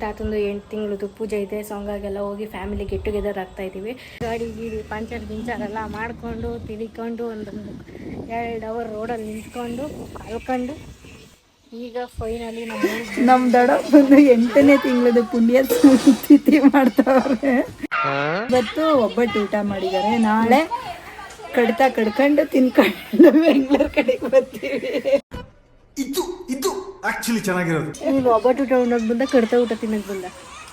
ತಾತಂದು 8 ತಿಂಗಳದು ಪೂಜೆ ಇದೆ. ಸೊ ಹಂಗಾಗೆಲ್ಲ ಹೋಗಿ ಫ್ಯಾಮಿಲಿ ಗೆಟ್ ಟುಗೆದರ್ ಆಗ್ತಾ ಇದ್ದೀವಿ. ಗಾಡಿ ಪಂಚರ್ ಗಿಂಚರೆಲ್ಲ ಮಾಡಿಕೊಂಡು ತಿಳ್ಕೊಂಡು ಒಂದು 2 ಅವರ್ ರೋಡಲ್ಲಿ ನಿಂತ್ಕೊಂಡು ಕಲ್ಕೊಂಡು ಈಗ ಫೈನಲಿ ನಮ್ಮ ದಡ ಬಂದು 8ನೇ ತಿಂಗಳದು ಪುಣ್ಯ ತಿಥಿ ಮಾಡ್ತಾವ್ರೆ. ಇವತ್ತು ಒಬ್ಬಟ್ಟು ಊಟ ಮಾಡಿದ್ದಾರೆ. ನಾಳೆ ಕಡ್ಕೊಂಡು ತಿನ್ಕೊಂಡು ಬೆಂಗಳೂರು ಕಡೆಗೆ ಬರ್ತೀವಿ. ಇದು ಆಕ್ಚುಲಿ ಚೆನ್ನಾಗಿರೋದು. ನೀನು ಒಬ್ಬಟ್ಟು ಊಟ ಉಣ್ಣೋದು ಬಂದ ಕಡ್ತಾ ಊಟ ತಿನ್ನೋದು ಬಂದ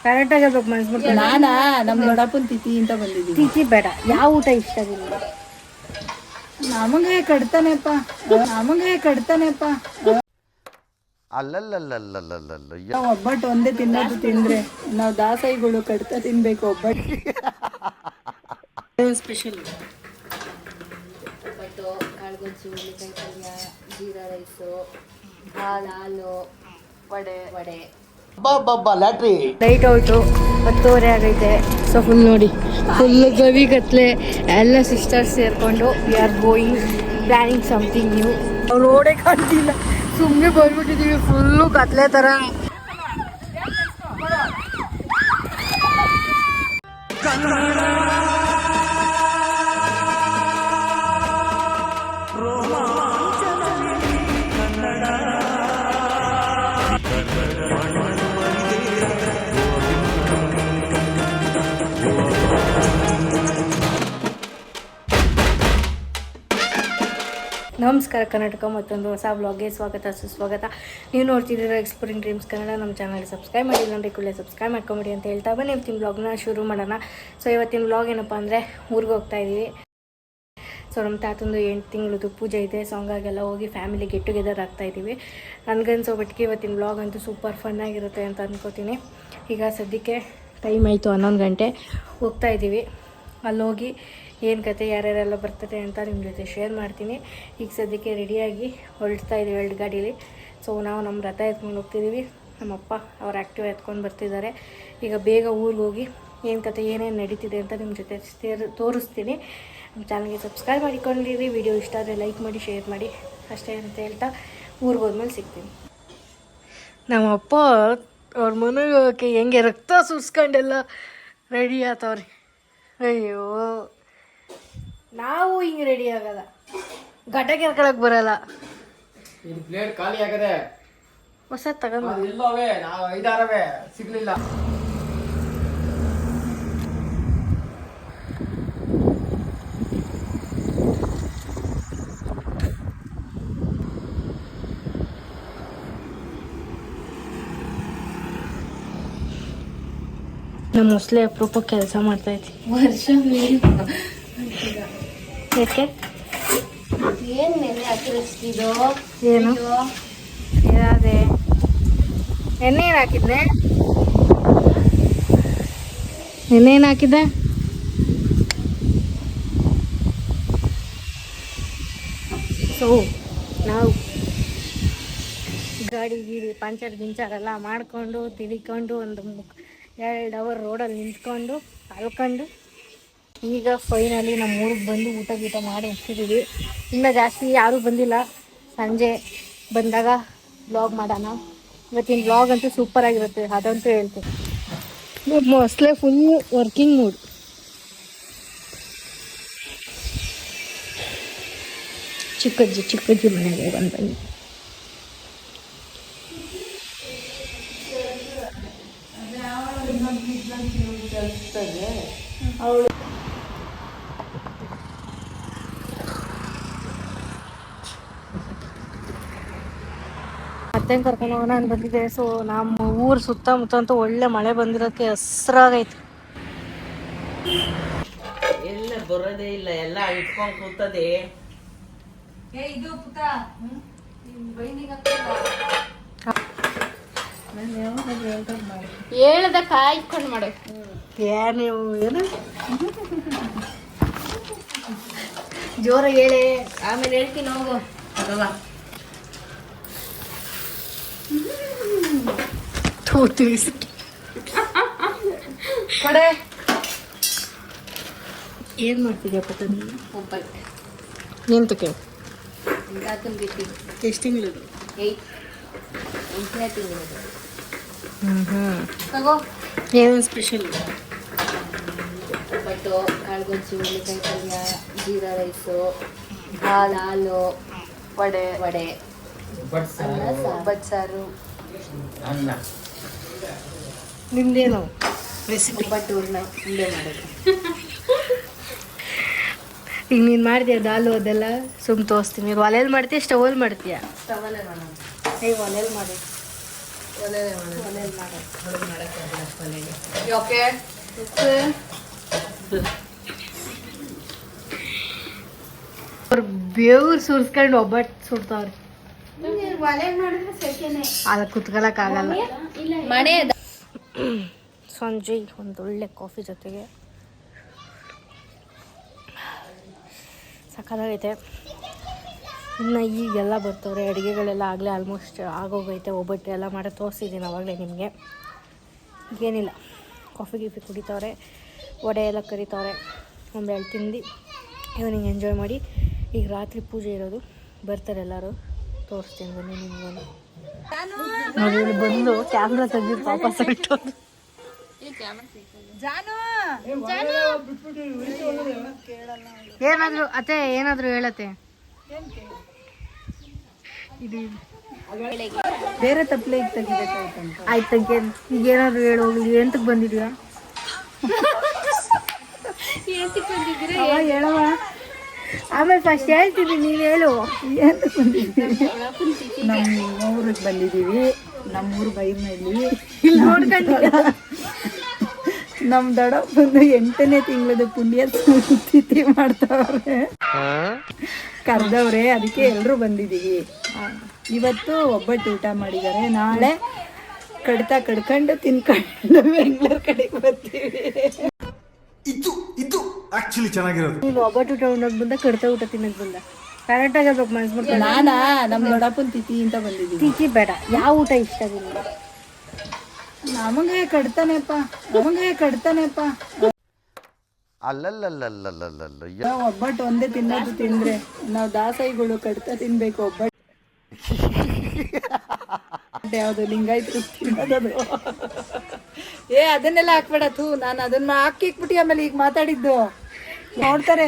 ಕರೆಕ್ಟ್ ಆಗಿರ್ಬೇಕು ಮನ್ಸು ಮಾಡ್ಕೊಂಡು. ನಾನಾ ನಮ್ಮ ದೊಡ್ಡಪ್ಪನ ತಿಥಿ ಅಂತ ಬಂದಿದ್ದೀನಿ. ತಿಥಿ ಬೇಡ, ಯಾವ ಊಟ ಇಷ್ಟ ನಿಮ್ಗೆ? ನಮಗೆ ಕಡ್ತಾನೆಪ್ಪ ಅಲ್ಲಲ್ಲಲ್ಲಲ್ಲಲ್ಲಲ್ಲ ಒಬ್ಬಟ್ಟು ಒಂದೇ ತಿನ್ನೋದು ತಿಂದ್ರೆ ನಾವು ದಾಸೈಗಳು ಕಡ್ತಾ ತಿನ್ಬೇಕು. ಒಬ್ಬಟ್ಟು ಸ್ಪೆಷಲ್ ಒಬ್ಬಟ್ಟು, ಕಾಳುಗೊಜ್ಜು, ಹುಳಿಕಾಯಿ ಪಲ್ಯ, ಜೀರಾ ರೈಸು, ಹಾಲು, ವಡೆ ಲ್ಯಾಟ್ರಿ ಲೈಟ್ ಔಟು 10:30 ಆಗೈತೆ. ಸೊ ಫುಲ್ ನೋಡಿ, ಫುಲ್ ಗವಿ ಕತ್ಲೆ. ಎಲ್ಲ ಸಿಸ್ಟರ್ಸ್ ಸೇರಿಕೊಂಡು we are going planning something new. ರೋಡೇ ಕಾಣ್ತಿಲ್ಲ, ಸುಮ್ಮನೆ ಬಂದ್ಬಿಟ್ಟಿದ್ದೀವಿ ಫುಲ್ಲು ಕತ್ಲೆ ಥರ. ನಮಸ್ಕಾರ ಕರ್ನಾಟಕ, ಮತ್ತೊಂದು ಹೊಸ ಬ್ಲಾಗ್ಗೆ ಸ್ವಾಗತ ಸುಸ್ವಾಗತ. ನೀವು ನೋಡ್ತಿದ್ದೀರ ಎಕ್ಸ್ಪ್ಲೋರಿಂಗ್ ಡ್ರೀಮ್ಸ್ ಕನ್ನಡ. ನಮ್ಮ ಚಾನಲ್ ಸಬ್ಸ್ಕ್ರೈಬ್ ಮಾಡಿಲ್ಲ ಅಂದರೆ ಕೂಡಲೇ ಸಬ್ಸ್ಕ್ರೈಬ್ ಮಾಡ್ಕೊಂಬಿಡಿ ಅಂತ ಹೇಳ್ತಾ ಬನ್ನಿ ಇವತ್ತಿನ ಬ್ಲಾಗ್ನ ಶುರು ಮಾಡೋಣ. ಸೊ ಇವತ್ತಿನ ಬ್ಲಾಗ್ ಏನಪ್ಪ ಅಂದರೆ ಊರಿಗೆ ಹೋಗ್ತಾ ಇದ್ದೀವಿ. ಸೊ ನಮ್ಮ ತಾತಂದು 8 ತಿಂಗಳದು ಪೂಜೆ ಇದೆ. ಸೊ ಹಂಗಾಗೆಲ್ಲ ಹೋಗಿ ಫ್ಯಾಮಿಲಿ ಗೆಟ್ ಟುಗೆದರ್ ಆಗ್ತಾಯಿದ್ದೀವಿ. ನನಗನ್ಸೋಬಿಟ್ಟಿಗೆ ಇವತ್ತಿನ ಬ್ಲಾಗ್ ಅಂತೂ ಸೂಪರ್ ಫನ್ನಾಗಿರುತ್ತೆ ಅಂತ ಅಂದ್ಕೋತೀನಿ. ಈಗ ಸದ್ಯಕ್ಕೆ ಟೈಮ್ ಆಯಿತು 11 ಗಂಟೆ. ಹೋಗ್ತಾ ಇದ್ದೀವಿ. ಅಲ್ಲೋಗಿ ಏನು ಕತೆ, ಯಾರ್ಯಾರೆಲ್ಲ ಬರ್ತಾರೆ ಅಂತ ನಿಮ್ಮ ಜೊತೆ ಶೇರ್ ಮಾಡ್ತೀನಿ. ಈಗ ಸದ್ಯಕ್ಕೆ ರೆಡಿಯಾಗಿ ಹೊರಡ್ತಾ ಇದ್ದೀವಿ 2 ಗಾಡೀಲಿ. ಸೊ ನಾವು ನಮ್ಮ ರಥ ಎತ್ಕೊಂಡು ಹೋಗ್ತಿದ್ದೀವಿ. ನಮ್ಮಪ್ಪ ಅವ್ರು ಆ್ಯಕ್ಟಿವ್ ಎತ್ಕೊಂಡು ಬರ್ತಿದ್ದಾರೆ. ಈಗ ಬೇಗ ಊರಿಗೆ ಹೋಗಿ ಏನು ಕತೆ, ಏನೇನು ನಡೀತಿದೆ ಅಂತ ನಿಮ್ಮ ಜೊತೆ ತೋರಿಸ್ತೀನಿ. ನಮ್ಮ ಚಾನಲ್ಗೆ ಸಬ್ಸ್ಕ್ರೈಬ್ ಮಾಡಿಕೊಂಡಿರಿ. ವಿಡಿಯೋ ಇಷ್ಟ ಆದರೆ ಲೈಕ್ ಮಾಡಿ, ಶೇರ್ ಮಾಡಿ ಅಷ್ಟೇ ಅಂತ ಹೇಳ್ತಾ ಊರಿಗೆ ಹೋದ್ಮೇಲೆ ಸಿಗ್ತೀನಿ. ನಮ್ಮಪ್ಪ ಅವ್ರ ಮನೆಗೆ ಹೋಗೋಕ್ಕೆ ಹೆಂಗೆ ರಕ್ತ ಸುರಿಸ್ಕೊಂಡೆಲ್ಲ ರೆಡಿ ಆತವ್ರಿ. ಅಯ್ಯೋ, ನಾವು ಹಿಂಗೆ ರೆಡಿ ಆಗಲ್ಲ, ಘಟ ಕೆರ್ಕೊಳಕ್ ಬರಲ್ಲ. ಪ್ಲೇಟ್ ಖಾಲಿ ಆಗದೆ ಹೊಸ ತಗೊಂಡು ಇಲ್ಲವೇ ನಾವು 5-6 ಸಿಗ್ಲಿಲ್ಲ. ನಮ್ಮ ಮೊಸಳೆ ಅಪರೂಪ ಕೆಲಸ ಮಾಡ್ತೈತಿ. ವರ್ಷ ಯಾಕೆ ಏನು ನೆನೆ ಹಾಕಿರೋ? ಏನು ಅದೇ ಎಣ್ಣೆ ಏನು ಹಾಕಿದ್ದೆ? ಎಣ್ಣೆ ಏನು ಹಾಕಿದ್ದೆ? ಸೊ ನಾವು ಗಾಡಿ ಪಂಚರ್ ಗಿಂಚರೆಲ್ಲ ಮಾಡಿಕೊಂಡು ತಿಳ್ಕೊಂಡು ಒಂದು 2 ಅವರ್ ರೋಡಲ್ಲಿ ನಿಂತ್ಕೊಂಡು ಕಲ್ಕೊಂಡು ಈಗ ಫೈನಲಿ ನಮ್ಮ ಊರಿಗೆ ಬಂದು ಊಟ ಮಾಡಿ ಹೋಗ್ತಿದ್ದೀವಿ. ಇನ್ನೂ ಜಾಸ್ತಿ ಯಾರೂ ಬಂದಿಲ್ಲ. ಸಂಜೆ ಬಂದಾಗ ಬ್ಲಾಗ್ ಮಾಡೋಣ. ಇವತ್ತಿನ ಬ್ಲಾಗ್ ಅಂತೂ ಸೂಪರಾಗಿರುತ್ತೆ, ಅದಂತೂ ಹೇಳ್ತೀನಿ. ಮೊಸಳೆ ಫುಲ್ ವರ್ಕಿಂಗ್ ಮೂಡ್. ಚಿಕ್ಕಜ್ಜಿ ಮನೆಗೆ ಬನ್ನಿ. ಅವಳು ಅತ್ತೆ ಕರ್ಕೊಂಡು ಹೋಗೋಣ ಅಂತ ಬಂದಿದೆ. ಸೊ ನಮ್ಮ ಊರು ಸುತ್ತಮುತ್ತ ಅಂತೂ ಒಳ್ಳೆ ಮಳೆ ಬಂದಿರೋಕ್ಕೆ ಹೆಸರಾಗೈತೆ. ಎಲ್ಲ ಬರೋದೇ ಇಲ್ಲ, ಎಲ್ಲ ಇಟ್ಕೊಂಡು ಕೂತದೆ. ಹೇಳ್ದ ಕಾಯ್ಕೊಂಡು ಮಾಡು. ನೀವು ಏನು ಜೋರಾಗಿ ಹೇಳಿ, ಆಮೇಲೆ ಹೇಳ್ತೀನಿ ಹೋಗು. ಕಡೆ ಏನು ಮಾಡ್ತಿದ್ಯಪ್ಪ ನೀನು? ಒಬ್ಬಟ್ಟು ಎಂತಕ್ಕೆ? ತಾತನ ಬಿಟ್ಟು ಎಷ್ಟು ತಿಂಗಳದು? 8ನೇ ತಿಂಗಳು. ತಗೋ. ಏನೇನು ಸ್ಪೆಷಲ್? ಉಪ್ಪಟ್ಟು, ಕಾಳುಗೊಜ್ಜು, ಹುಳ್ಳಿಕಾಯಿ ಪಲ್ಯ, ಜೀರಾ ರೈಸು, ಹಾಲು, ವಡೆ, ಬಟ್ಸಾರು, ಅನ್ನ. ನಿಮ್ದೇನು ರೆಸಿಪಿ? ಉಪ್ಪಟ್ಟು ಹೂರ್ಣ ಉಂಡೆ ಮಾಡೋದು. ಈಗ ನೀನು ಮಾಡ್ತೀಯ ದಾಲು ಅದೆಲ್ಲ ಸುಮ್ ತೋರಿಸ್ತೀನಿ. ಒಲೆಯಲ್ಲಿ ಮಾಡ್ತೀಯ ಸ್ಟವಲ್ಲಿ ಮಾಡ್ತೀಯ? ಸ್ಟವಲ್ಲೇ ಮಾಡೋದು. ಒಲೆಯಲ್ಲಿ ಮಾಡಿ. ಓಕೆ. ಅವ್ರು ಬೇವ್ರು ಸುರಿಸ್ಕೊಂಡು ಒಬ್ಬಟ್ಟು ಸುಡ್ತಾವ್ರಿ. ಅಲ್ಲ ಕುತ್ಕೊಳಕ್ಕಾಗಲ್ಲ. ಮನೆ ಸಂಜೆ ಒಂದು ಒಳ್ಳೆ ಕಾಫಿ ಜೊತೆಗೆ ಸಕ್ಕತ್ತಾಗೈತೆ. ಇನ್ನು ಈಗೆಲ್ಲ ಬರ್ತವ್ರೆ ಅಡುಗೆಗಳೆಲ್ಲ ಆಗಲೇ ಆಲ್ಮೋಸ್ಟ್ ಆಗೋಗೈತೆ. ಒಬ್ಬಟ್ಟು ಎಲ್ಲ ಮಾಡಿ ತೋರಿಸಿದ್ದೀನಿ ಅವಾಗಲೇ ನಿಮಗೆ. ಏನಿಲ್ಲ, ಕಾಫಿ ಗೀಫಿ ಕುಡಿತವ್ರೆ, ವಡೆ ಎಲ್ಲ ಕರಿತವ್ರೆ. ಒಂದೆರಡು ತಿಂದು ಈವ್ನಿಂಗ್ ಎಂಜಾಯ್ ಮಾಡಿ. ಈಗ ರಾತ್ರಿ ಪೂಜೆ ಇರೋದು, ಬರ್ತಾರೆ ಎಲ್ಲರೂ. ತೋರಿಸ್ತೀನಿ ಬನ್ನಿ ನಿಮಗೂ. ನೋಡಿ ಇಲ್ಲಿ ಬಂದು ಕ್ಯಾಮ್ರಾ ತೆಗೆದು ವಾಪಸ್ ಇಟ್ಟೋದು. ಏನಾದರೂ ಅತ್ತೆ ಏನಾದರೂ ಹೇಳತ್ತೆ. ಇದು ಬೇರೆ ತಪ್ಪಲೆ ಈಗ ತೆಗಿಬೇಕಾಯ್ತಂತ. ಆಯ್ತು ಈಗ ಏನಾದರೂ ಹೇಳು. ಹೋಗ್ಲಿ, ಎಂತಕ್ಕೆ ಬಂದಿದ್ಯಾ? ಹೇಳವ. ಆಮೇಲೆ ಫಸ್ಟ್ ಹೇಳ್ತೀನಿ, ನೀನು ಹೇಳು. ಏನಕ್ಕೆ ಬಂದಿದ್ದೀವಿ? ನಮ್ಮ ಊರಿಗೆ ಬಂದಿದ್ದೀವಿ. ನಮ್ಮೂರು ಬೈನಲ್ಲಿ ಇಲ್ಲಿ ನೋಡ್ಕೊಂಡು ನಮ್ಮ ದೊಡ್ಡಪ್ಪ ಬಂದು 8ನೇ ತಿಂಗಳದ ಪುಣ್ಯ ತಿಥಿ ಮಾಡ್ತಾವ್ರೆ, ಕರೆದವ್ರೆ. ಅದಕ್ಕೆ ಎಲ್ಲರೂ ಬಂದಿದ್ದೀವಿ. ಇವತ್ತು ಒಬ್ಬಟ್ಟು ಊಟ ಮಾಡಿದ್ದಾರೆ. ನಾಳೆ ಕಡ್ಕೊಂಡು ತಿನ್ಕೊಂಡು ಬೆಂಗಳೂರು ಕಡೆಗೆ ಬರ್ತೀವಿ. ಇದು ಆಕ್ಚುಲಿ ಚೆನ್ನಾಗಿರೋದು. ನೀನು ಒಬ್ಬಟ್ಟು ಊಟ ಉಣ್ಣೋಕೆ ಬಂದ, ಕಡ್ತ ಊಟ ತಿನ್ನಕ್ಕೆ ಬಂದ. ಕರೆಕ್ಟಾಗಿ ಹೇಳ್ಬೇಕು, ಮನಸ್ಸು ಮಾಡ್ಕೊಂಡು. ನಾನಾ ನಮ್ಮ ದೊಡ್ಡಪ್ಪನ ತಿಥಿ ಅಂತ ಬಂದಿದ್ದೀವಿ. ತಿಥಿ ಬೇಡ, ಯಾವ ಊಟ ಇಷ್ಟ ನಿಮಗೆ? ನಮಗೆ ಕಡ್ತಾನೆಪ್ಪ. ಅಲ್ಲಲ್ಲಲ್ಲಲ್ಲಲ್ಲಲ್ಲ ಒಬ್ಬಟ್ಟು ಒಂದೇ ತಿನ್ನೋದು ತಿಂದ್ರೆ ನಾವು ದಾಸೈಗಳು ಕಡ್ತಾ ತಿನ್ಬೇಕು. ಒಬ್ಬಟ್ಟು ಯಾವುದು ಲಿಂಗಾಯ್ತು ತಿನ್ನೋದು. ಅದನ್ನೆಲ್ಲ ಹಾಕ್ಬೇಡ ತೂ. ನಾನು ಅದನ್ನ ಹಾಕಿಕ್ಬಿಟ್ಟು ಆಮೇಲೆ ಈಗ ಮಾತಾಡಿದ್ದು ನೋಡ್ತಾರೆ.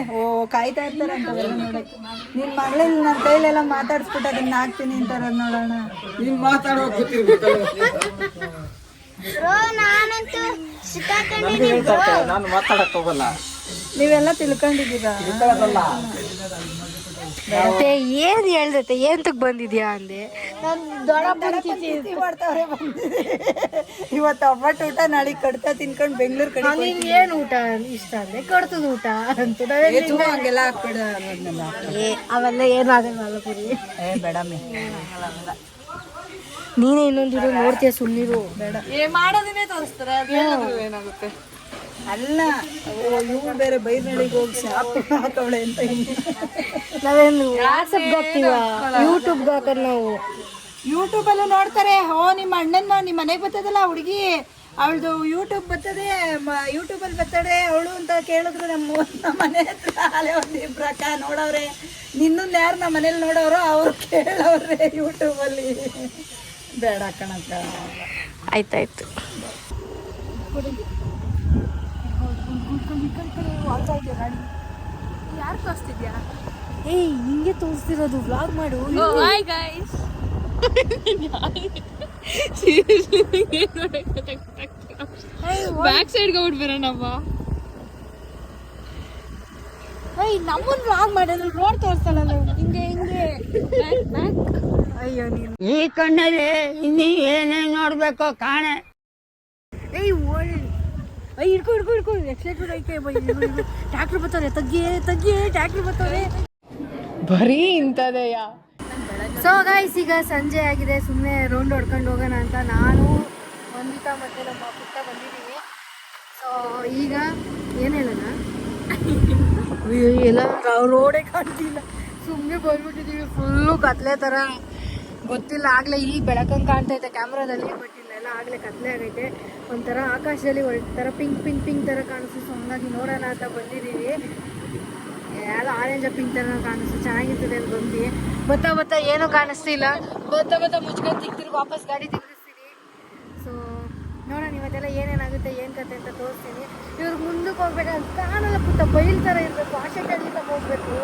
ಕಾಯ್ತಾ ಇರ್ತಾರೆ ಅಂತವೆಲ್ಲ ನೋಡಕ್ಕೆ. ನಿನ್ ಮಗಳಲ್ಲಿ ನನ್ನ ಕೈಲೆಲ್ಲ ಮಾತಾಡ್ಸ್ಬಿಟ್ಟು ಅದನ್ನ ಹಾಕ್ತೀನಿ ಅಂತಾರ. ನೋಡೋಣ, ನೀನ್ ಮಾತಾಡೋ ನಾನು ಮಾತಾಡಕ್ ಹೋಗಲ್ಲ. ನೀವೆಲ್ಲ ತಿಳ್ಕೊಂಡಿದ್ದೀರಾ? ಮತ್ತೆ ಏನ್ ಹೇಳ್ದತ್ತೆ, ಏಂತಕ್ ಬಂದಿದ್ಯಾ ಅಂದೆ. ನಾನು ದೊಡ್ಡಪ್ಪನ ತಿಥಿ ಮಾಡ್ತಾವ್ರೆ ಬಂದಿದೆ. ಇವತ್ತು ಒಬ್ಬಟ್ಟು ಊಟ, ನಾಳೆ ಕಡ್ತಾ ತಿನ್ಕೊಂಡು ಬೆಂಗಳೂರು ಕಡೆ. ನಿನ್ಗೆ ಏನು ಊಟ ಇಷ್ಟ ಅಂದ್ರೆ ಕಡ್ತದ ಊಟ ಅಂತ. ಹಂಗೆಲ್ಲ ಹಾಕ್ಬೇಡ. ಅವೆಲ್ಲ ಏನು ಆಗಲ್ಲ ಪುರಿ. ಬೇಡಮ್ಮಿ, ನೀನೇ ಇನ್ನೊಂದಿರು ನೋಡ್ತೀಯ, ಸುಮ್ಮನಿರು. ಬೇಡ. ಮಾಡೋದನ್ನೇ ತೋರಿಸ್ತಾರೆ. ಏನಾಗುತ್ತೆ? ಅಲ್ಲ, ಇವ್ರು ಬೇರೆ ಬೈರ್ನಳ್ಳಿಗೆ ಹೋಗಿ ಶಾಪ್ ಹಾಕವಳೆ ಅಂತ. ನಾವೇನು ವಾಟ್ಸಪ್ಗೆ ಹಾಕ್ತೀವ, ಯೂಟ್ಯೂಬ್ಗೆ ಹಾಕೋದು ನಾವು. ಯೂಟ್ಯೂಬಲ್ಲೂ ನೋಡ್ತಾರೆ. ನಿಮ್ಮ ಅಣ್ಣನ ನಿಮ್ಮ ಮನೆಗೆ ಬರ್ತದಲ್ಲ ಹುಡುಗಿ, ಅವಳದು ಯೂಟ್ಯೂಬ್ ಬರ್ತದೆ, ಯೂಟ್ಯೂಬಲ್ಲಿ ಬರ್ತಾಳೆ ಅವಳು ಅಂತ ಕೇಳಿದ್ರು. ನಮ್ಮ ಮನೆ ಹತ್ರ ಅಲ್ಲೇ ಒಂದಿಬ್ರು ಅಕ್ಕ ನೋಡವ್ರೆ. ನಿನ್ನನ್ನು ಯಾರು ನಮ್ಮ ಮನೇಲಿ ನೋಡೋರು ಅವ್ರು ಕೇಳವ್ರೆ ಯೂಟ್ಯೂಬಲ್ಲಿ. ಬೇಡ ಕಣಕ್ಕ. ಆಯ್ತಾಯ್ತು. ಯಾರು ತೋರಿಸ್ತಿದ್ಯಾ? ಏಯ್, ಹಿಂಗೆ ತೋರಿಸ್ತಿರೋದು, ವ್ಲಾಗ್ ಮಾಡು. Hi guys. Back side out ಬರೋಣಮ್ಮ. ನಮ್ಮನ್ ವ್ಲಾಗ್ ಮಾಡಿದ್ರು ರೋಡ್ ತೋರಿಸ್ತಾಳ ಹಿಂಗೆ ಹಿಂಗೆ. ಅಯ್ಯೋ ನೀನು ಈ ಕಣ್ಣಲ್ಲಿ ಇನ್ನೀ ಏನೇನು ನೋಡ್ಬೇಕೋ ಕಾಣೆ. ಏಯ್ ಓಡಿ. ಹಿಡ್ಕೊ ಎಕ್ಸೈಟ್ಮೆಂಟ್ ಐತೆ. ಟ್ಯಾಕ್ಟ್ರ್ ಬರ್ತಾರೆ, ತಗ್ಗಿ ಟ್ಯಾಕ್ಟ್ರ್ ಬರ್ತಾರೆ. ಬರೀ ಇಂಥದೆಯ. ಸೊ ಗೈಸ್, ಈಗ ಸಂಜೆ ಆಗಿದೆ. ಸುಮ್ಮನೆ ರೌಂಡ್ ಹೊಡ್ಕೊಂಡು ಹೋಗೋಣ ಅಂತ ನಾನು, ವಂದಿತಾ ಮತ್ತು ನಮ್ಮ ಪುಟ್ಟ ಬಂದಿದ್ದೀವಿ. ಸೊ ಈಗ ಏನು ಹೇಳೋಣ, ಎಲ್ಲ ರೋಡೇ ಕಾಣ್ತಿಲ್ಲ. ಸುಮ್ಮನೆ ಬಂದ್ಬಿಟ್ಟಿದ್ದೀವಿ. ಫುಲ್ಲು ಕತ್ಲೆ ಥರ, ಗೊತ್ತಿಲ್ಲ. ಆಗಲೇ ಈಗ ಬೆಳಕಂಗೆ ಕಾಣ್ತೈತೆ ಕ್ಯಾಮ್ರಾದಲ್ಲಿ, ಬಟ್ ಇಲ್ಲೆಲ್ಲ ಆಗಲೇ ಕತ್ಲೆ ಆಗೈತೆ. ಒಂಥರ ಆಕಾಶದಲ್ಲಿ ಒಂಥರ ಪಿಂಕ್ ಥರ ಕಾಣಿಸ್ತು. ಸೊ ಹಂಗಾಗಿ ನೋಡೋಣ ಅಂತ ಬಂದಿದ್ದೀವಿ. ಯಾವುದೋ ಆರೆಂಜ್ ಪಿಂಕ್ ಥರ ಕಾಣಿಸ್ತು, ಚೆನ್ನಾಗಿರ್ತದೆ ಅಂತ ಬಂದು. ಬತ್ತಾ ಏನೂ ಕಾಣಿಸ್ತಿಲ್ಲ. ಬತ್ತಾ ಮುಚ್ಕೊಂಡು ತಿರ್ಗಿ ವಾಪಸ್ ಗಾಡಿ ತಿರ್ಗಿಸ್ತೀನಿ. ಸೊ ಏನೇನಾಗುತ್ತೆ ಏನು ಕತೆ ಅಂತ ತೋರಿಸ್ತೀನಿ. ಇವ್ರು ಮುಂದಕ್ಕೆ ಹೋಗ್ಬೇಕಾದ್ರೆ ಕಾಣಲ್ಲ, ಪುಟ್ಟ ಬೈಲ್ ಥರ ಇರಬೇಕು, ಆಶೆ ಕಡ್ಲಿಕ್ಕೆ ಹೋಗ್ಬೇಕು.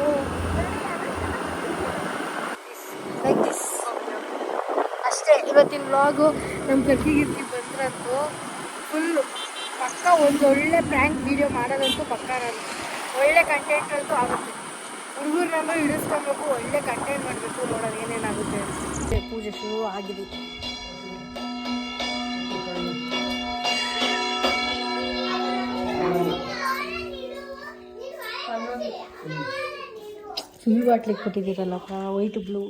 ಲೈಕ್ ದಿಸ್ ಅಷ್ಟೇ. ಇವತ್ತಿನ ವ್ಲಾಗು ನಮ್ಮ ಕರ್ಕಿಗಿರ್ತಿ ಬಂದ್ರಂತೂ ಫುಲ್ಲು ಪಕ್ಕ ಒಂದು ಒಳ್ಳೆ ಪ್ರ್ಯಾಂಕ್ ವೀಡಿಯೋ ಮಾಡೋದಂತೂ ಪಕ್ಕ. ನಾನು ಒಳ್ಳೆ ಕಂಟೆಂಟ್ ಅಂತೂ ಆಗುತ್ತೆ. ಹುಡುಗರನ್ನ ಹಿಡಿಸ್ಕೊಬೇಕು, ಒಳ್ಳೆ ಕಂಟೆಂಟ್ ಮಾಡಬೇಕು, ನೋಡೋದು ಏನೇನಾಗುತ್ತೆ. ಪೂಜೆ ಶುರು ಆಗಿದೆ. ಫುಲ್ ಬಾಟ್ಲಿಗೆ ಕೊಟ್ಟಿದ್ದೀರಲ್ಲಪ್ಪ, ವೈಟ್ ಬ್ಲೂ.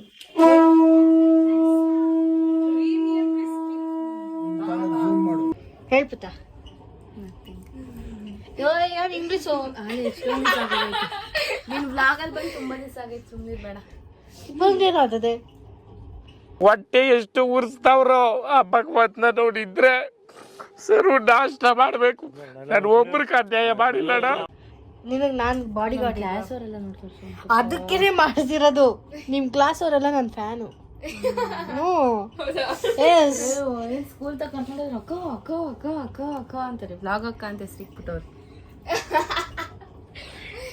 ಹೇಳ್ಪುತ್ತಾ ಯಾರು ಇಂಗ್ಲೀಷು ನಿನ್ ಬ್ಲಾಗಲ್ಲಿ ಬಂದು ತುಂಬಾ ದಿವಸ ಆಗೈತೆ, ಸುಮ್ಮನೆ ಬೇಡ. ಬಂದೇನಾಗ್ತದೆ. ಹೊಟ್ಟೆ ಎಷ್ಟು ಉರ್ಸ್ತಾವ್ರೋ ಆ ಭಗವತ್ನ ನೋಡಿದ್ರೆ ಸರು ನಾಷ್ಟ ಮಾಡ್ಬೇಕು. ನಾನು ಒಬ್ರಿಗೆ ಅನ್ಯಾಯ ಮಾಡಿಲ್ಲಣ್ಣ. ನಿನಗೆ ನಾನು ಬಾಡಿ ಗಾರ್ಡ್ ಕ್ಲಾಸ್ ಅವರೆಲ್ಲ ಅದಕ್ಕೇನೆ ಮಾಡಿಸಿರೋದು. ನಿಮ್ಮ ಕ್ಲಾಸ್ ಅವರೆಲ್ಲ ನನ್ನ ಫ್ಯಾನು. ಸ್ಕೂಲ್ ತಗೊಂಡ್ರೆ ಅಕ್ಕ ಅಕ್ಕ ಅಕ್ಕ ಅಕ್ಕ ಅಕ್ಕ ಅಂತಾರೆ. ಬ್ಲಾಗ್ ಅಕ್ಕ ಅಂತ ಸಿಕ್ಬಿಟ್ಟವ್ರು.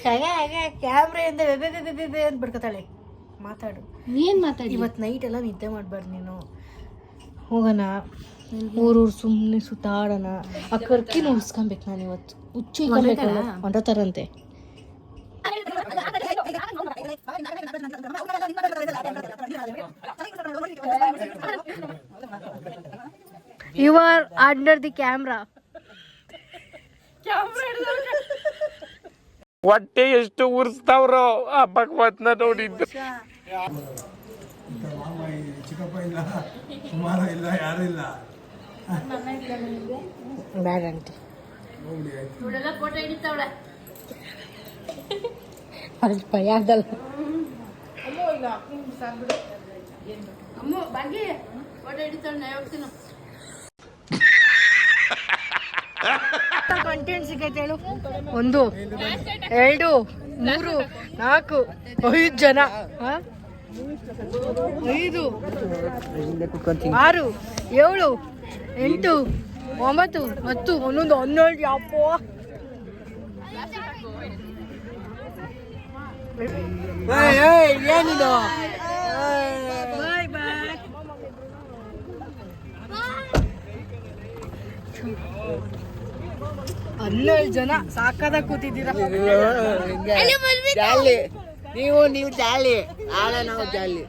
ಹಾಗೆ ಕ್ಯಾಮ್ರೆಯಿಂದ ಬೆಬೆ ಅಂತ ಬಿಡ್ಕೊತಾಳೆ. ಮಾತಾಡು. ಏನ್ ಮಾತಾಡಿ? ಇವತ್ತು ನೈಟ್ ಎಲ್ಲ ನಿದ್ದೆ ಮಾಡಬಾರ್ದು ನೀನು. ಹೋಗೋಣ ಊರೂರು ಸುಮ್ಮನೆ ಸುತ್ತಾಡೋಣ. ಆ ಕರ್ಕಿನ ಉಳಿಸ್ಕೊಬೇಕು ನಾನು ಇವತ್ತು. ಹುಚ್ಚು ಇಟ್ಕೊಬೇಕಲ್ಲ ಹೊಂಡೋತಾರಂತೆ. You are under the camera. ಹೊಟ್ಟೆ ಎಷ್ಟು ಉರ್ಸ್ತಾವ್ರೋ ಆ ಭಗವತ್ನ ನೋಡಿದ್ರೆ. ಮಾಮ ಚಿಕ್ಕಪ್ಪ ಇಲ್ಲ, ಕುಮಾರ ಇಲ್ಲ, ಯಾರು ಇಲ್ಲ. ಬ್ಯಾಡ ಆಂಟಿ. ಫೋಟೋ ಹಿಡಿತಾವಳೆ. ಅಲ್ಲಿ ಭಯ ಆಗಲ್ಲ. ಅಮ್ಮ ಬಾಗಿ ಫೋಟೋ ಹಿಡಿತಾಳೆ, ನಾ ಹೋಗ್ತೀನಿ. ಕಂಟೆಂಟ್ ಸಿಗೈತೆ ಹೇಳು. 1 2 3 4 5 ಜನ, 5 6 7 8 9 10 11 12 ಯಪ್ಪೋ. ಏನಿದು? ಬಾಯ್ ಬಾಯ್. 12 ಜನ ಸಾಕಾದಾಗ ಕೂತಿದ್ದೀರಾ. ಜಾಲಿ ನೀವು ಜಾಲಿ, ನಾಳೆ ನಾವು ಜಾಲಿ,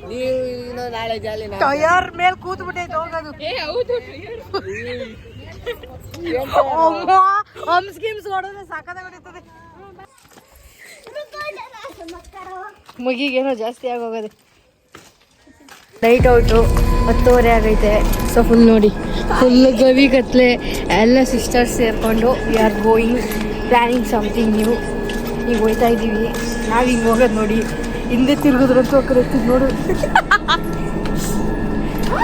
ನೀವು ನಾಳೆ ಜಾಲಿ. ಟಯರ್ ಮೇಲೆ ಕೂತ್ ಬಿಟ್ಟೈತೆ ಹೋಗೋದು. ಹಮ್ಸ್ ಗಿಮ್ಸ್ ಹೊಡೋದ್ರೆ ಸಾಕಾದಾಗ ಹೊಡಿತದೆ. ಮಗಿಗೇನೋ ಜಾಸ್ತಿ ಆಗೋಗದೆ. ನೈಟ್ ಔಟು 10:30 ಆಗೈತೆ. ಸೊ ಫುಲ್ ನೋಡಿ, ಫುಲ್ ಗವಿ ಕತ್ಲೆ. ಎಲ್ಲ ಸಿಸ್ಟರ್ಸ್ ಸೇರಿಕೊಂಡು we are going planning something new. ಈಗ ಹೋಯ್ತಾ ಇದ್ದೀವಿ. ನಾವು ಹಿಂಗೆ ಹೋಗೋದು ನೋಡಿ, ಹಿಂದೆ ತಿರುಗಿದ್ರಂತೂ ಕರೆಕ್ಟ್ ನೋಡು.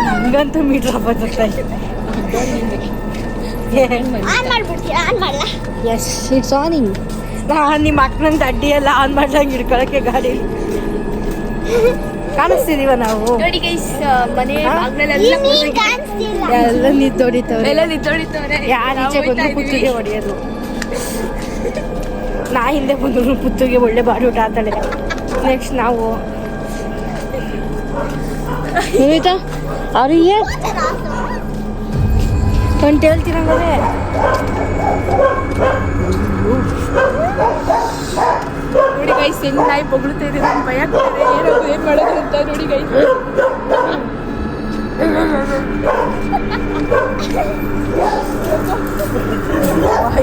ಹಂಗಂತೂ ಮೀಟ್ರ್ ಹಬ್ಬ ಜೊತೆ. Yes it's awning. ನಾನು ನಿಮ್ಮ ಅಕ್ಕನಂತ ಅಡ್ಡಿ ಎಲ್ಲ ಆನ್ ಮಾಡ್ದಂಗೆ ಹಿಡ್ಕೊಳಕ್ಕೆ ಗಾಡಿ ಕಾಣಿಸ್ತಿದೀವ ನಾವು. ನೋಡಿ ಗೈಸ್, ಮನೆ ಬಾಗ್ಲೆಲ್ಲ ಎಲ್ಲ ನಿದ್ದೊಡಿತವ್ರೆ. ಯಾರು ಈಚೆ ಬಂದು ಹೋಗ್ತಾ ಪುತ್ತಿಗೆ ಹೊಡೆಯೋದು. ನಾ ಹಿಂದೆ ಬಂದ್ರು ಪುತ್ತಿಗೆ ಒಳ್ಳೆ ಬಾಡಿ ಊಟ ಆತಾಳೆ. ನೆಕ್ಸ್ಟ್ ನಾವು ಏನಾಯ್ತಾ ಅವ್ರಿಗೆ ಕಂಡು ಹೇಳ್ತೀರಂಗದೆ. ನೋಡಿ ಗೈಸ್, ಹೆಂಗ್ ನಾಯಿ ಬೊಗಳ್ತಾ ಇದೆ, ನನ್ ಭಯ ಆಗ್ತದೆ. ಏನ್ ಮಾಡೋದು ಅಂತ ನೋಡಿ ಗೈಸ್.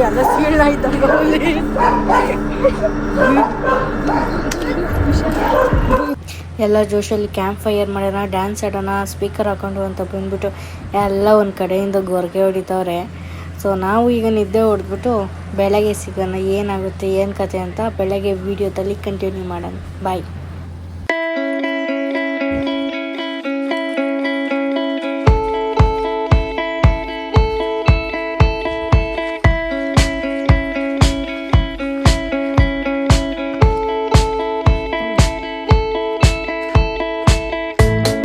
ಎಲ್ಲ ಸೀಳ್ ಆಯ್ತಂಗ. ಎಲ್ಲ ಜೋಶಲ್ಲಿ ಕ್ಯಾಂಪ್ ಫೈರ್ ಮಾಡೋಣ, ಡ್ಯಾನ್ಸ್ ಆಡೋಣ, ಸ್ಪೀಕರ್ ಹಾಕೊಂಡು ಅಂತ ಬಂದ್ಬಿಟ್ಟು ಎಲ್ಲ ಒಂದು ಕಡೆಯಿಂದ ಗೊರ್ಗೆ ಹೊಡಿತವ್ರೆ. ಸೊ ನಾವು ಈಗ ನಿದ್ದೆ ಹೊಡೆದ್ಬಿಟ್ಟು ಬೆಳಗ್ಗೆ ಸಿಗೋಣ. ಏನಾಗುತ್ತೆ ಏನು ಕತೆ ಅಂತ ಬೆಳಗ್ಗೆ ವೀಡಿಯೋದಲ್ಲಿ ಕಂಟಿನ್ಯೂ ಮಾಡೋಣ. ಬಾಯ್.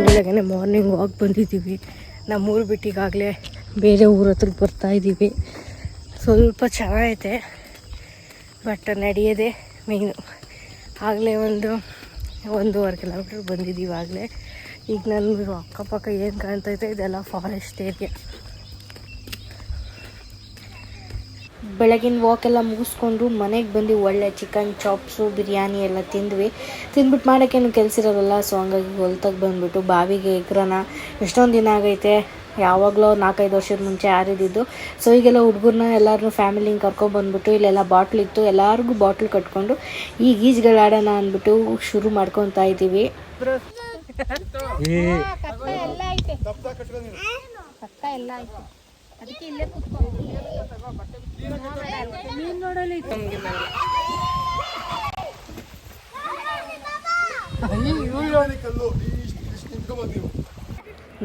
ಬೆಳಗ್ಗೆ ಮಾರ್ನಿಂಗ್ ವಾಕ್ ಬಂದಿದ್ದೀವಿ. ನಮ್ಮೂರು ಬಿಟ್ಟಿಗಾಗಲೇ ಬೇರೆ ಊರ ಹತ್ರಕ್ಕೆ ಬರ್ತಾ ಇದ್ದೀವಿ. ಸ್ವಲ್ಪ ಚೆನ್ನಾಗೈತೆ, ಬಟ್ ನಡೆಯೋದೇ ಮೇಯ್ನು. ಆಗಲೇ 1.5 ಕಿಲೋಮೀಟ್ರ್ ಬಂದಿದ್ದೀವಿ ಆಗಲೇ. ಈಗ ನನಗೆ ಅಕ್ಕಪಕ್ಕ ಏನು ಕಾಣ್ತೈತೆ ಇದೆಲ್ಲ ಫಾರೆಸ್ಟ್ ಏರಿಯಾ. ಬೆಳಗಿನ ವಾಕೆಲ್ಲ ಮುಗಿಸ್ಕೊಂಡು ಮನೆಗೆ ಬಂದು ಒಳ್ಳೆ ಚಿಕನ್ ಚಾಪ್ಸು ಬಿರಿಯಾನಿ ಎಲ್ಲ ತಿಂದ್ಬಿಟ್ಟು ಮಾಡೋಕ್ಕೇನು ಕೆಲಸ ಇರೋಲ್ಲ. ಸೊ ಹಂಗಾಗಿ ಹೊಲ್ತಾಗ ಬಂದುಬಿಟ್ಟು ಬಾವಿಗೆ ಎಗ್ರನ. ಎಷ್ಟೊಂದು ದಿನ ಆಗೈತೆ, ಯಾವಾಗಲೂ 4-5 ವರ್ಷದ ಮುಂಚೆ ಆರಿದ್ದು. ಸೊ ಈಗೆಲ್ಲ ಹುಡುಗರನ್ನ ಎಲ್ಲರನ್ನೂ ಫ್ಯಾಮಿಲಿನ ಕರ್ಕೊಬಂದ್ಬಿಟ್ಟು ಇಲ್ಲೆಲ್ಲ ಬಾಟ್ಲ್ ಇತ್ತು, ಎಲ್ಲರಿಗೂ ಬಾಟ್ಲ್ ಕಟ್ಕೊಂಡು ಈಗ ಈಜ್ಗಳಾಡೋಣ ಅಂದ್ಬಿಟ್ಟು ಶುರು ಮಾಡ್ಕೊತಾ ಇದ್ದೀವಿ. ಅದಕ್ಕೆ ಇಲ್ಲೇ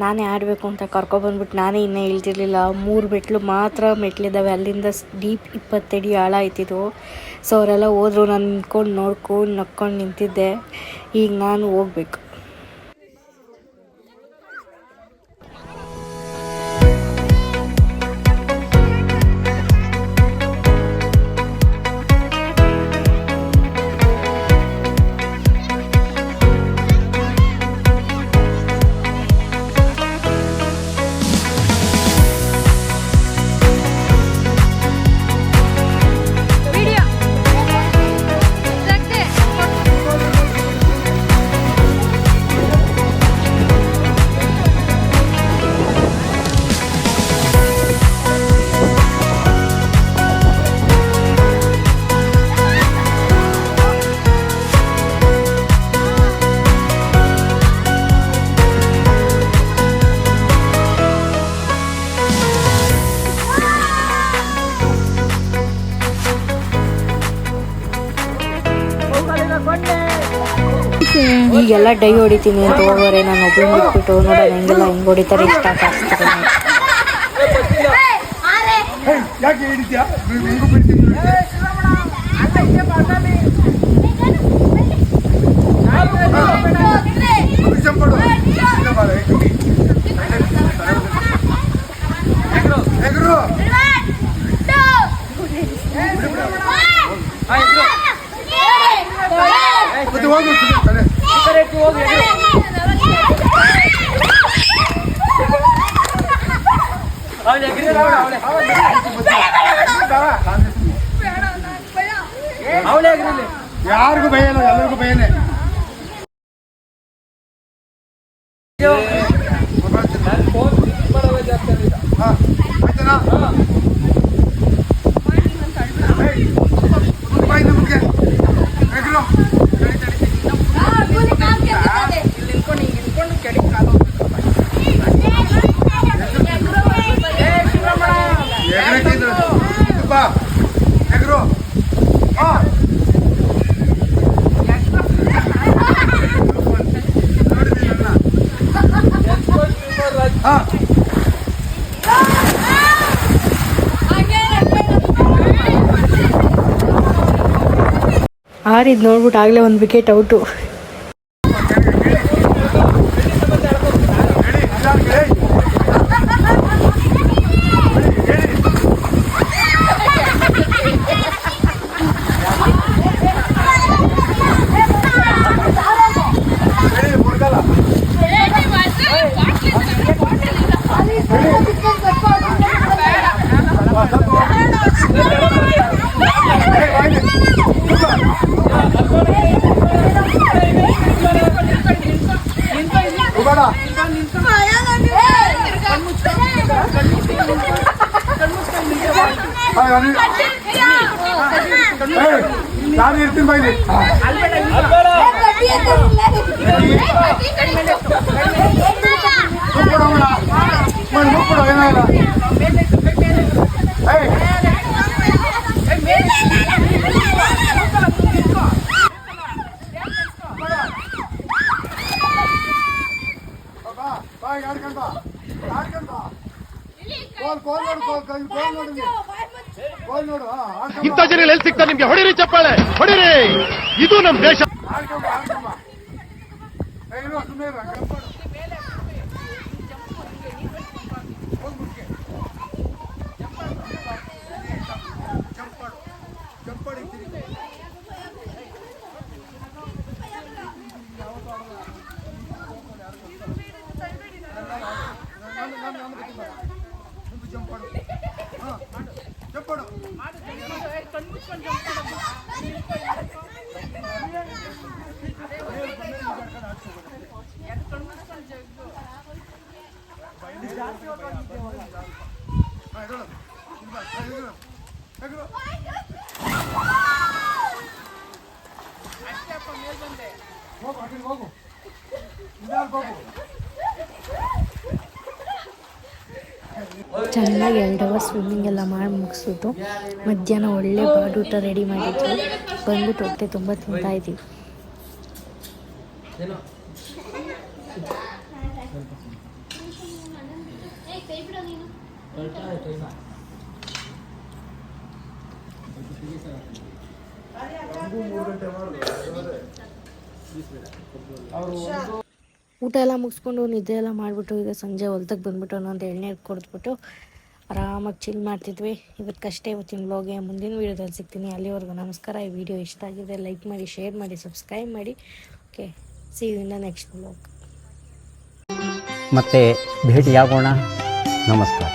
ನಾನೇ ಆಡಬೇಕು ಅಂತ ಕರ್ಕೊಬಂದ್ಬಿಟ್ಟು ನಾನೇ ಇನ್ನೂ ಇಳ್ತಿರ್ಲಿಲ್ಲ. 3 ಮೆಟ್ಲು ಮಾತ್ರ ಮೆಟ್ಲಿದ್ದಾವೆ, ಅಲ್ಲಿಂದ ಡೀಪ್ 20 ಅಡಿ ಆಳ ಆಯ್ತಿದ್ದು. ಸೊ ಅವರೆಲ್ಲ ಹೋದ್ರು, ನಾನು ನಿಂತ್ಕೊಂಡು ನೋಡ್ಕೊಂಡು ನಕ್ಕೊಂಡು ನಿಂತಿದ್ದೆ. ಈಗ ನಾನು ಹೋಗ್ಬೇಕು. ಈಗೆಲ್ಲ ಡೈ ಹೊಡಿತೀನಿ ಅಂತ ಹೋಗೋರೆ, ನಾನು ಒಬ್ಬರು ಬಿಟ್ಬಿಟ್ಟು ನೋಡೋಣ ಹೆಂಗೆಲ್ಲ ಹೆಂಗೆ ಹೊಡಿತಾರೆ, ಇಷ್ಟ ಆಗ್ತಾರೆ. ಯಾಕೆ ಹಿಡಿದ್ಯಾ? ಹೆಂಗೂ ಬಿಡ್ತೀನಿ. ಯಾರಿಗೂ ಭಯಲ್ಲ, ಎಲ್ಲರಿಗೂ ಭಯನೇ. ಆರಿದ್ದು ನೋಡ್ಬಿಟ್ಟು ಆಗಲೇ 1 ವಿಕೆಟ್ ಔಟು. ನಾನು ಇರ್ತೀನಿ ಬೈಲಿ. ಏನಾಗಲ್ಲ. ಇಂಥ ಜನ ಎಲ್ಲಿ ಸಿಗ್ತಾರೆ ನಿಮ್ಗೆ? ಹೊಡಿರಿ ಚಪ್ಪಾಳೆ, ಹೊಡಿರಿ. ಇದು ನಮ್ ದೇಶ. ಚೆನ್ನಾಗಿ 2 ಅವರ್ ಸ್ವಿಮ್ಮಿಂಗ್ ಎಲ್ಲ ಮಾಡಿ ಮುಗಿಸ್ಬಿಟ್ಟು ಮಧ್ಯಾಹ್ನ ಒಳ್ಳೆ ಬಾಡೂಟ ರೆಡಿ ಮಾಡಿದ್ರು. ಬಂದ್ಬಿಟ್ಟು ಹೊಟ್ಟೆ ತುಂಬ ತಿಂತಾ ಇದ್ದೀವಿ. ಊಟ ಎಲ್ಲ ಮುಗಿಸ್ಕೊಂಡು ನಿದ್ದೆ ಎಲ್ಲ ಮಾಡಿಬಿಟ್ಟು ಈಗ ಸಂಜೆ ಹೊಲ್ದಾಗ ಬಂದ್ಬಿಟ್ಟು ಒಂದೊಂದು ಎಳ್ನೀರು ಕುಡಿದ್ಬಿಟ್ಟು ಆರಾಮಾಗಿ ಚಿಲ್ ಮಾಡ್ತಿದ್ವಿ. ಇವತ್ತಷ್ಟೇ ಇವತ್ತಿನ ವ್ಲಾಗ್ಗೆ. ಮುಂದಿನ ವೀಡಿಯೋದಲ್ಲಿ ಸಿಗ್ತೀನಿ. ಅಲ್ಲಿವರೆಗೂ ನಮಸ್ಕಾರ. ಈ ವಿಡಿಯೋ ಇಷ್ಟ ಆಗಿದೆ ಲೈಕ್ ಮಾಡಿ, ಶೇರ್ ಮಾಡಿ, ಸಬ್ಸ್ಕ್ರೈಬ್ ಮಾಡಿ. Okay, see you in the next vlog. ಮತ್ತೆ ಭೇಟಿಯಾಗೋಣ. ನಮಸ್ಕಾರ.